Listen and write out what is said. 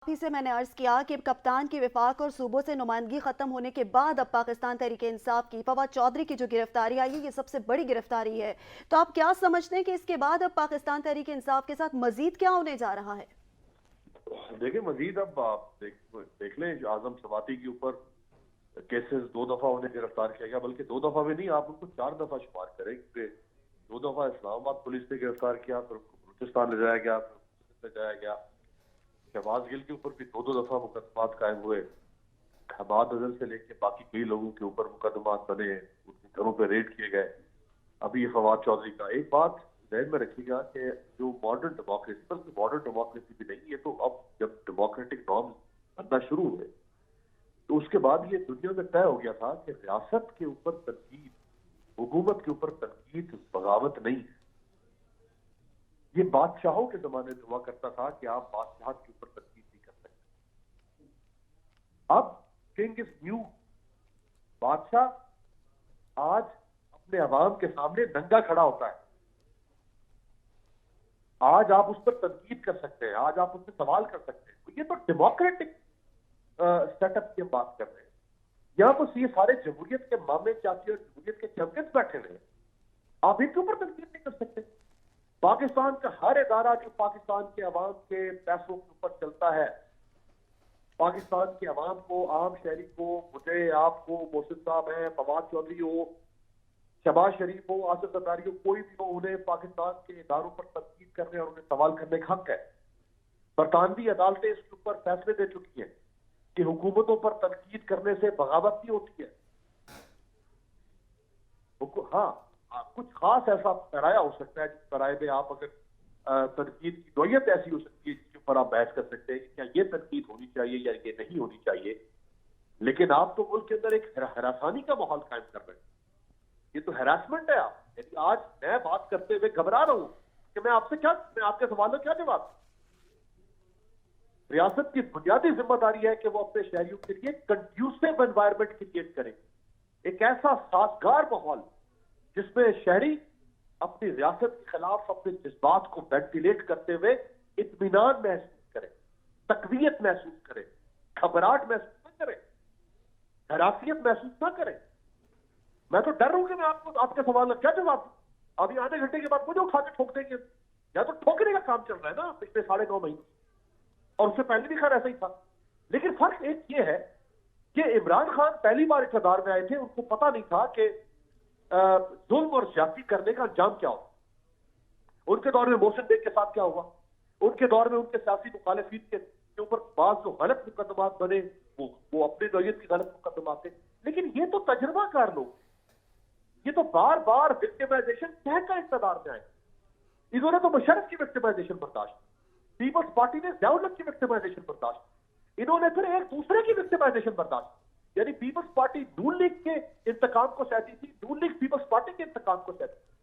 ही से मैंने अर्ज किया कि कप्तान की वफाक और सूबों से नुमाइंदगी खत्म होने के बाद अब पाकिस्तान तहरीक इंसाफ की फवाद चौधरी की जो गिरफ्तारी आई है ये सबसे बड़ी गिरफ्तारी है। तो आप क्या समझते हैं कि इसके बाद अब पाकिस्तान तहरीक इंसाफ के साथ मजीद क्या होने जा रहा है? देखिए मजीद अब आप देख लें, आजम शवाती के ऊपर केसेस 2 दफा उन्हें गिरफ्तार किया गया, बल्कि 2 दफा भी नहीं, आप उनको 4 दफा शुमार करें क्योंकि 2 दफा इस्लामाबाद पुलिस ने गिरफ्तार किया, फिर बलूचिस्तान ले जाया गया, फिर ले जाया गया। शहबाज गिल के ऊपर भी 2 दफा मुकदमात कायम हुए। हमाद अजहर से लेके बाकी कई लोगों के ऊपर मुकदमात बने, उनके घरों पर रेड किए गए। अभी ये फवाद चौधरी का एक बात ध्यान में रखिएगा कि जो मॉडर्न डेमोक्रेसी, बल्कि मॉडर्न डेमोक्रेसी भी नहीं, ये तो अब जब डेमोक्रेटिक नॉर्म बनना शुरू हुए तो उसके बाद ये दुनिया में तय हो गया था कि रियासत के ऊपर तनकीद, हुकूमत के ऊपर तनकीद बगावत नहीं है। ये बादशाहों के जमाने में हुआ करता था कि आप बादशाह के ऊपर तनकीद नहीं कर सकते। अब किंग इज न्यू। बादशाह आज अपने अवाम के सामने नंगा खड़ा होता है। आज आप उस पर तनकीद कर सकते हैं, आज आप उससे सवाल कर सकते हैं। तो ये तो डेमोक्रेटिक सेटअप की बात कर रहे हैं। यहां तो ये सारे जमहूरियत के मामे चाची और जमहूरियत के चैंपियंस बैठे हुए हैं, आप इनके ऊपर तनकीद नहीं कर सकते। पाकिस्तान का हर इदारा जो पाकिस्तान के अवाम के पैसों के ऊपर चलता है, पाकिस्तान के अवाम को, आम शहरी को, मुझे, आपको, मोहसिन साहब है, फवाद चौधरी हो, शहबाज शरीफ हो, आसिफ जरदारी हो, कोई भी हो, उन्हें पाकिस्तान के इदारों पर तनकीद करने और उन्हें सवाल करने का हक है। बरतानवी अदालतें इसके ऊपर फैसले दे चुकी हैं कि हुकूमतों पर तनकीद करने से बगावत नहीं होती है। हाँ, कुछ खास ऐसा पैराया हो सकता है जिस पैराए में आप अगर तनकीद की नौयत ऐसी हो सकती है जिसके ऊपर आप बहस कर सकते हैं कि क्या ये तनकीद होनी चाहिए या ये नहीं होनी चाहिए। लेकिन आप तो मुल्क के अंदर एक हरासानी का माहौल कायम कर रहे हैं। ये तो हैरासमेंट है। आप यदि आज मैं बात करते हुए घबरा रहा हूं कि मैं आपके सवालों का क्या जवाब। रियासत की बुनियादी जिम्मेदारी है कि वो अपने शहरियों के लिए कंड्यूसिव एनवायरनमेंट क्रिएट करें, एक ऐसा साजगार माहौल जिसमें शहरी अपनी रियासत के खिलाफ अपने जज्बात को वेंटिलेट करते हुए इत्मीनान महसूस करें, तकवीयत महसूस करें, घबराहट महसूस न करें, हरासियत महसूस न करें। मैं तो डर रहा हूं कि मैं आपके सवाल का क्या जवाब दूं। अभी आधे घंटे के बाद मुझे उठा के ठोक देंगे। या तो ठोकने का काम चल रहा है ना पिछले 9.5 महीने, और उससे पहले भी खैर ऐसा ही था। लेकिन फर्क एक ये है कि इमरान खान पहली बार इक़्तिदार में आए थे, उनको पता नहीं था कि जुल्म और ज्यादती करने का अंजाम क्या हो। उनके दौर में मोहसिन बेग के साथ क्या हुआ, उनके दौर में उनके सियासी मुखालिफिन के ऊपर बाज जो गलत मुकदमात बने वो अपने नौयत की गलत मुकदमात थे। लेकिन ये तो तजर्बाकार लोग, ये तो बार बार विक्टिमाइजेशन कहकर इक़्तिदार में आए। इन्होंने तो मुशर्रफ की विक्टिमाइजेशन बर्दाश्त, पीपल्स पार्टी ने ज़ियाउल की विक्टिमाइजेशन बर्दाश्त, इन्होंने फिर एक दूसरे की विक्टिमाइजेशन बर्दाश्त। यानी पीपल्स पार्टी नून लीग के इंतकाम को सहती थी, नून लीग पीपल्स पार्टी के इंतकाम को सहती थी।